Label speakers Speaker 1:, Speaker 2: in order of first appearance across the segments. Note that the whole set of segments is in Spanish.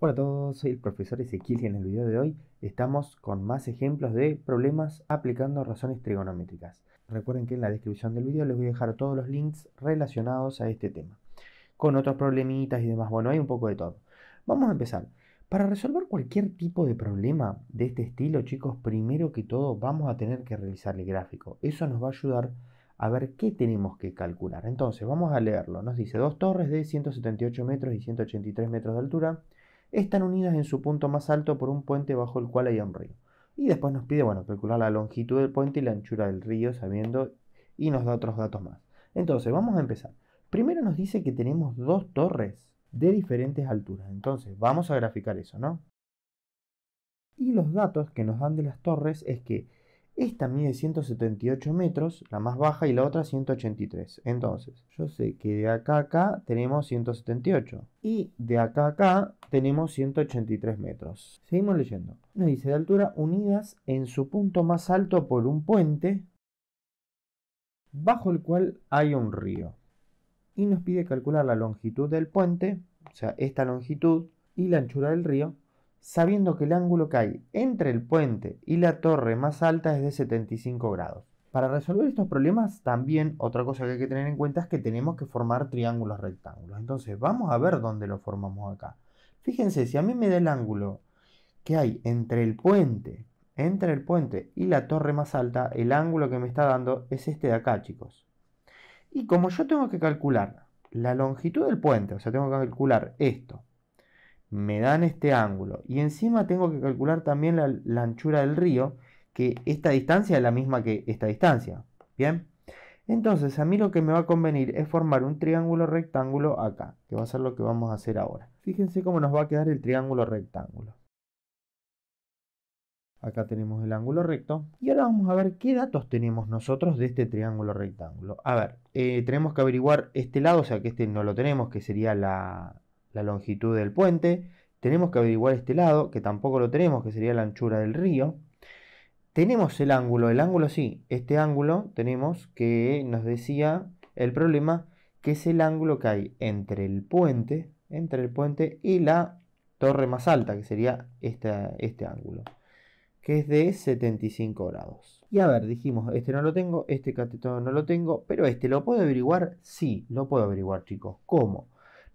Speaker 1: Hola a todos, soy el profesor Ezequiel y en el video de hoy estamos con más ejemplos de problemas aplicando razones trigonométricas. Recuerden que en la descripción del video les voy a dejar todos los links relacionados a este tema, con otros problemitas y demás. Bueno, hay un poco de todo. Vamos a empezar. Para resolver cualquier tipo de problema de este estilo, chicos, primero que todo vamos a tener que realizar el gráfico. Eso nos va a ayudar a ver qué tenemos que calcular. Entonces, vamos a leerlo. Nos dice dos torres de 178 metros y 183 metros de altura están unidas en su punto más alto por un puente bajo el cual hay un río. Y después nos pide, bueno, calcular la longitud del puente y la anchura del río, sabiendo, y nos da otros datos más. Entonces, vamos a empezar. Primero nos dice que tenemos dos torres de diferentes alturas. Entonces, vamos a graficar eso, ¿no? Y los datos que nos dan de las torres es que esta mide 178 metros, la más baja, y la otra 183. Entonces, yo sé que de acá a acá tenemos 178. Y de acá a acá tenemos 183 metros. Seguimos leyendo. Nos dice de altura unidas en su punto más alto por un puente bajo el cual hay un río. Y nos pide calcular la longitud del puente, o sea, esta longitud, y la anchura del río, sabiendo que el ángulo que hay entre el puente y la torre más alta es de 75 grados. Para resolver estos problemas, también otra cosa que hay que tener en cuenta es que tenemos que formar triángulos rectángulos. Entonces, vamos a ver dónde lo formamos acá. Fíjense, si a mí me da el ángulo que hay entre el puente y la torre más alta, el ángulo que me está dando es este de acá, chicos. Y como yo tengo que calcular la longitud del puente, o sea, tengo que calcular esto, me dan este ángulo y encima tengo que calcular también la anchura del río, que esta distancia es la misma que esta distancia. Bien, entonces a mí lo que me va a convenir es formar un triángulo rectángulo acá, que va a ser lo que vamos a hacer ahora. Fíjense cómo nos va a quedar el triángulo rectángulo. Acá tenemos el ángulo recto. Y ahora vamos a ver qué datos tenemos nosotros de este triángulo rectángulo. A ver, tenemos que averiguar este lado, o sea que este no lo tenemos, que sería la longitud del puente. Tenemos que averiguar este lado, que tampoco lo tenemos, que sería la anchura del río. Tenemos el ángulo sí, este ángulo tenemos que nos decía el problema, que es el ángulo que hay entre el puente y la torre más alta, que sería este ángulo, que es de 75 grados. Y a ver, dijimos, este no lo tengo, este cateto no lo tengo, pero este ¿lo puedo averiguar? Sí, lo puedo averiguar, chicos. ¿Cómo?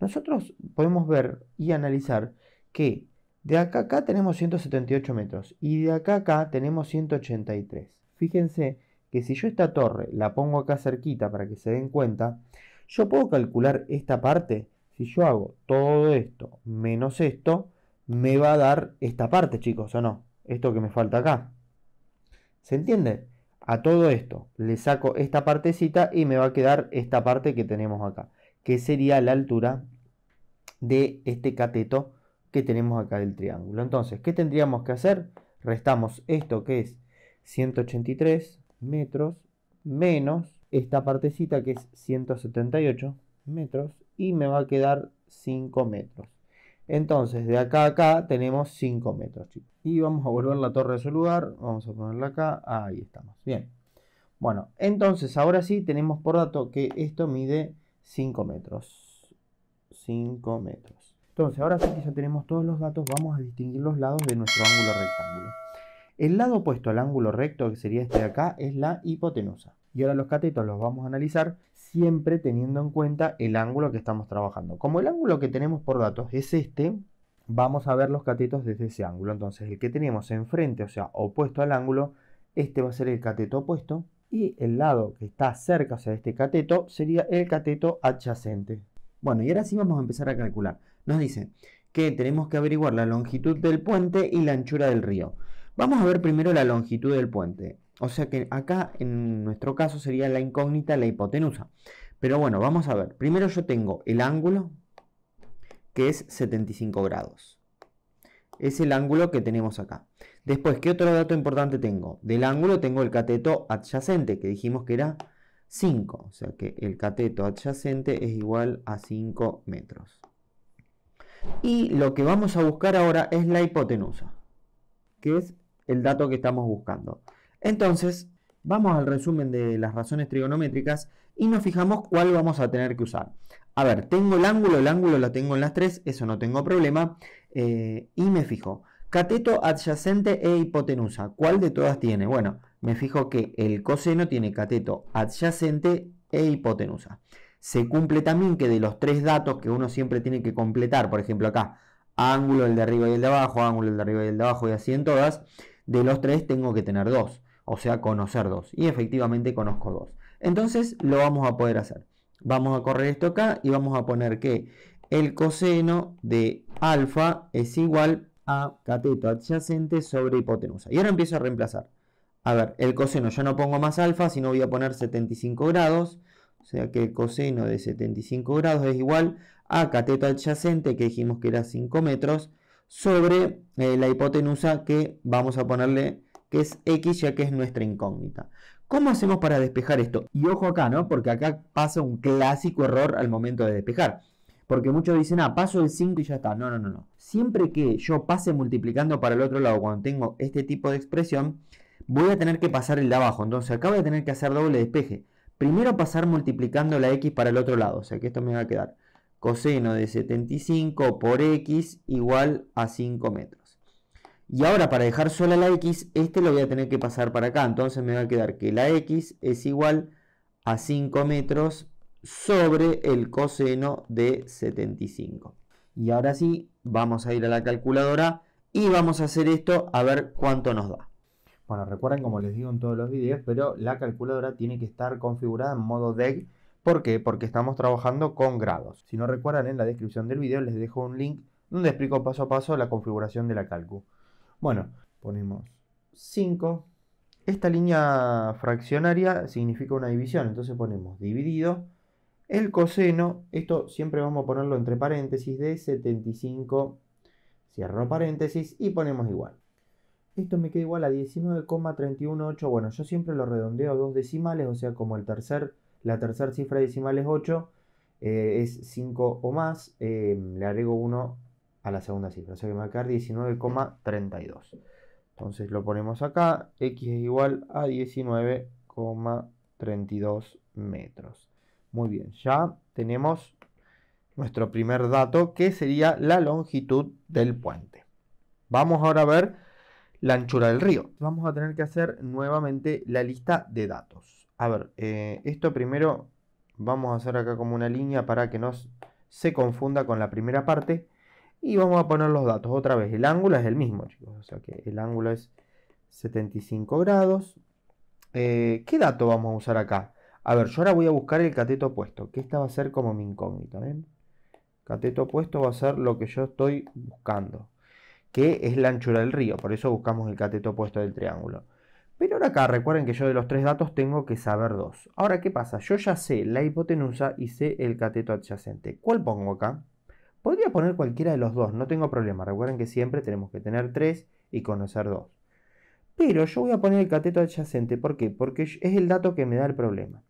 Speaker 1: Nosotros podemos ver y analizar que de acá a acá tenemos 178 metros y de acá a acá tenemos 183. Fíjense que si yo esta torre la pongo acá cerquita para que se den cuenta, yo puedo calcular esta parte. Si yo hago todo esto menos esto, me va a dar esta parte, chicos, ¿o no? Esto que me falta acá. ¿Se entiende? A todo esto le saco esta partecita y me va a quedar esta parte que tenemos acá, que sería la altura de este cateto que tenemos acá del triángulo. Entonces, ¿qué tendríamos que hacer? Restamos esto que es 183 metros menos esta partecita que es 178 metros y me va a quedar 5 metros. Entonces, de acá a acá tenemos 5 metros, chicos. Y vamos a volver la torre a su lugar. Vamos a ponerla acá. Ahí estamos. Bien. Bueno, entonces ahora sí tenemos por dato que esto mide 5 metros. 5 metros. Entonces, ahora sí que ya tenemos todos los datos, vamos a distinguir los lados de nuestro ángulo rectángulo. El lado opuesto al ángulo recto, que sería este de acá, es la hipotenusa. Y ahora los catetos los vamos a analizar siempre teniendo en cuenta el ángulo que estamos trabajando. Como el ángulo que tenemos por datos es este, vamos a ver los catetos desde ese ángulo. Entonces el que tenemos enfrente, o sea, opuesto al ángulo, este va a ser el cateto opuesto. Y el lado que está cerca, o sea, este cateto, sería el cateto adyacente. Bueno, y ahora sí vamos a empezar a calcular. Nos dice que tenemos que averiguar la longitud del puente y la anchura del río. Vamos a ver primero la longitud del puente. O sea que acá en nuestro caso sería la incógnita, la hipotenusa. Pero bueno, vamos a ver. Primero yo tengo el ángulo, que es 75 grados. Es el ángulo que tenemos acá. Después, ¿qué otro dato importante tengo? Del ángulo tengo el cateto adyacente, que dijimos que era 5. O sea que el cateto adyacente es igual a 5 metros. Y lo que vamos a buscar ahora es la hipotenusa, que es el dato que estamos buscando. Entonces, Vamos al resumen de las razones trigonométricas y nos fijamos cuál vamos a tener que usar. A ver, tengo el ángulo lo tengo en las tres, eso no tengo problema. Y me fijo, cateto, adyacente e hipotenusa. ¿Cuál de todas tiene? Bueno, me fijo que el coseno tiene cateto, adyacente e hipotenusa. Se cumple también que de los tres datos que uno siempre tiene que completar, por ejemplo acá, ángulo el de arriba y el de abajo, ángulo el de arriba y el de abajo y así en todas, de los tres tengo que tener dos, o sea, conocer dos. Y efectivamente conozco dos. Entonces lo vamos a poder hacer. Vamos a correr esto acá y vamos a poner que el coseno de alfa es igual a cateto adyacente sobre hipotenusa. Y ahora empiezo a reemplazar. A ver, el coseno ya no pongo más alfa, sino voy a poner 75 grados. O sea que el coseno de 75 grados es igual a cateto adyacente, que dijimos que era 5 metros, sobre la hipotenusa que vamos a ponerle que es x, ya que es nuestra incógnita. ¿Cómo hacemos para despejar esto? Y ojo acá, ¿no? Porque acá pasa un clásico error al momento de despejar. Porque muchos dicen, paso el 5 y ya está. No, no, no, no. Siempre que yo pase multiplicando para el otro lado, cuando tengo este tipo de expresión, voy a tener que pasar el de abajo. Entonces acá voy a tener que hacer doble despeje. Primero pasar multiplicando la x para el otro lado. O sea que esto me va a quedar coseno de 75 por x igual a 5 metros. Y ahora para dejar sola la x, este lo voy a tener que pasar para acá. Entonces me va a quedar que la x es igual a 5 metros sobre el coseno de 75. Y ahora sí, vamos a ir a la calculadora y vamos a hacer esto a ver cuánto nos da. Bueno, recuerden, como les digo en todos los videos, pero la calculadora tiene que estar configurada en modo DEG. ¿Por qué? Porque estamos trabajando con grados. Si no recuerdan, en la descripción del video les dejo un link donde explico paso a paso la configuración de la calcu. Bueno, ponemos 5. Esta línea fraccionaria significa una división, entonces ponemos dividido. El coseno, esto siempre vamos a ponerlo entre paréntesis, de 75, cierro paréntesis y ponemos igual. Esto me queda igual a 19,318. Bueno, yo siempre lo redondeo a dos decimales, o sea, como la tercera cifra decimal es 8, es 5 o más, le agrego 1 a la segunda cifra, o sea que me va a quedar 19,32. Entonces lo ponemos acá, x es igual a 19,32 metros. Muy bien, ya tenemos nuestro primer dato, que sería la longitud del puente. Vamos ahora a ver la anchura del río. Vamos a tener que hacer nuevamente la lista de datos. A ver, esto primero vamos a hacer acá como una línea para que no se confunda con la primera parte. Y vamos a poner los datos. Otra vez, el ángulo es el mismo, chicos. O sea que el ángulo es 75 grados. ¿Qué dato vamos a usar acá? A ver, yo ahora voy a buscar el cateto opuesto, que esta va a ser como mi incógnita, ¿ven? Cateto opuesto va a ser lo que yo estoy buscando, que es la anchura del río. Por eso buscamos el cateto opuesto del triángulo. Pero ahora acá, recuerden que yo de los tres datos tengo que saber dos. Ahora, ¿qué pasa? Yo ya sé la hipotenusa y sé el cateto adyacente. ¿Cuál pongo acá? Podría poner cualquiera de los dos, no tengo problema. Recuerden que siempre tenemos que tener 3 y conocer 2. Pero yo voy a poner el cateto adyacente. ¿Por qué? Porque es el dato que me da el problema.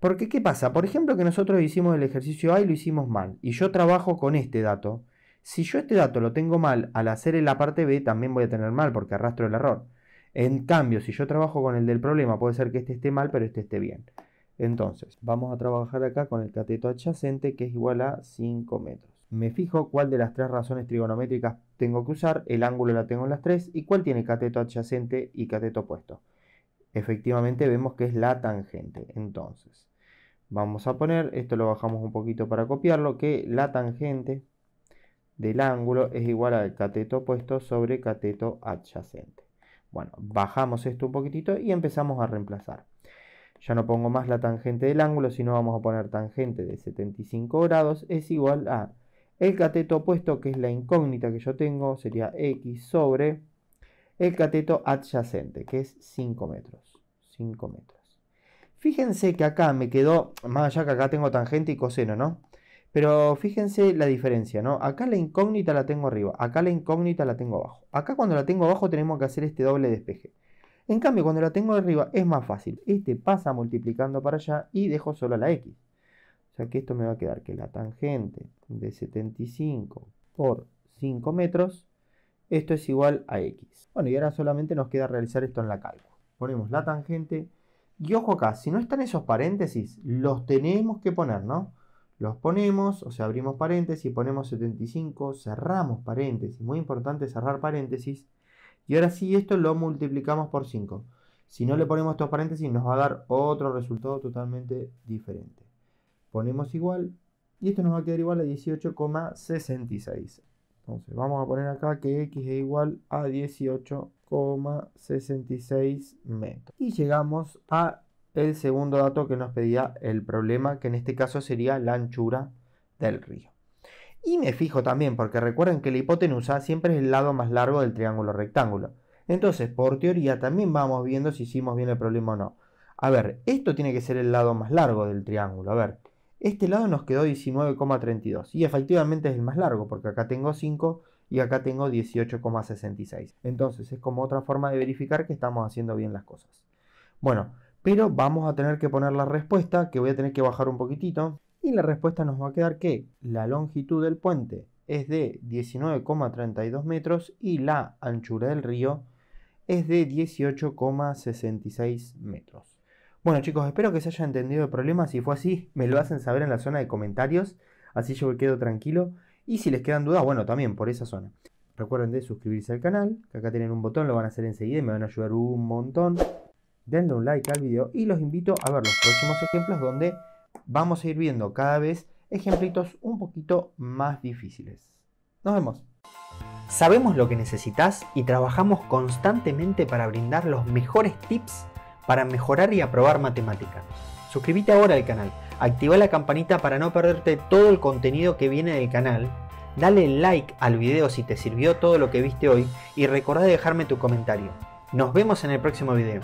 Speaker 1: Porque, ¿qué pasa? Por ejemplo, que nosotros hicimos el ejercicio A y lo hicimos mal. Y yo trabajo con este dato. Si yo este dato lo tengo mal, al hacer en la parte B también voy a tener mal porque arrastro el error. En cambio, si yo trabajo con el del problema, puede ser que este esté mal, pero este esté bien. Entonces, vamos a trabajar acá con el cateto adyacente, que es igual a 5 metros. Me fijo cuál de las tres razones trigonométricas tengo que usar, el ángulo la tengo en las tres, y cuál tiene cateto adyacente y cateto opuesto. Efectivamente vemos que es la tangente. Entonces, vamos a poner, esto lo bajamos un poquito para copiarlo, que la tangente del ángulo es igual al cateto opuesto sobre cateto adyacente. Bueno, bajamos esto un poquitito y empezamos a reemplazar. Ya no pongo más la tangente del ángulo, sino vamos a poner tangente de 75 grados es igual a el cateto opuesto, que es la incógnita que yo tengo, sería x sobre el cateto adyacente, que es 5 metros. 5 metros. Fíjense que acá me quedó, más allá que acá tengo tangente y coseno, ¿no? Pero fíjense la diferencia, ¿no? Acá la incógnita la tengo arriba, acá la incógnita la tengo abajo. Acá cuando la tengo abajo tenemos que hacer este doble despeje. En cambio, cuando la tengo arriba es más fácil. Este pasa multiplicando para allá y dejo solo la x. O sea que esto me va a quedar que la tangente de 75 por 5 metros, esto es igual a x. Bueno, y ahora solamente nos queda realizar esto en la calco. ponemos la tangente. Y ojo acá, si no están esos paréntesis, los tenemos que poner, ¿no? Los ponemos, o sea, abrimos paréntesis, ponemos 75, cerramos paréntesis. Muy importante cerrar paréntesis. Y ahora sí, esto lo multiplicamos por 5. Si no le ponemos estos paréntesis, nos va a dar otro resultado totalmente diferente. Ponemos igual, y esto nos va a quedar igual a 18,66. Entonces, vamos a poner acá que x es igual a 18,66 metros. Y llegamos a el segundo dato que nos pedía el problema, que en este caso sería la anchura del río. Y me fijo también, porque recuerden que la hipotenusa siempre es el lado más largo del triángulo rectángulo. Entonces, por teoría, también vamos viendo si hicimos bien el problema o no. A ver, esto tiene que ser el lado más largo del triángulo. A ver, este lado nos quedó 19,32. Y efectivamente es el más largo, porque acá tengo 5 y acá tengo 18,66. Entonces, es como otra forma de verificar que estamos haciendo bien las cosas. Bueno, pero vamos a tener que poner la respuesta, que voy a tener que bajar un poquitito. Y la respuesta nos va a quedar que la longitud del puente es de 19,32 metros y la anchura del río es de 18,66 metros. Bueno chicos, espero que se haya entendido el problema. Si fue así, me lo hacen saber en la zona de comentarios, así yo me quedo tranquilo. Y si les quedan dudas, bueno, también por esa zona. Recuerden de suscribirse al canal, que acá tienen un botón, lo van a hacer enseguida y me van a ayudar un montón. Denle un like al video y los invito a ver los próximos ejemplos donde vamos a ir viendo cada vez ejemplitos un poquito más difíciles. Nos vemos.
Speaker 2: Sabemos lo que necesitas y trabajamos constantemente para brindar los mejores tips para mejorar y aprobar matemática. Suscríbete ahora al canal, activa la campanita para no perderte todo el contenido que viene del canal, dale like al video si te sirvió todo lo que viste hoy y recordá dejarme tu comentario. Nos vemos en el próximo video.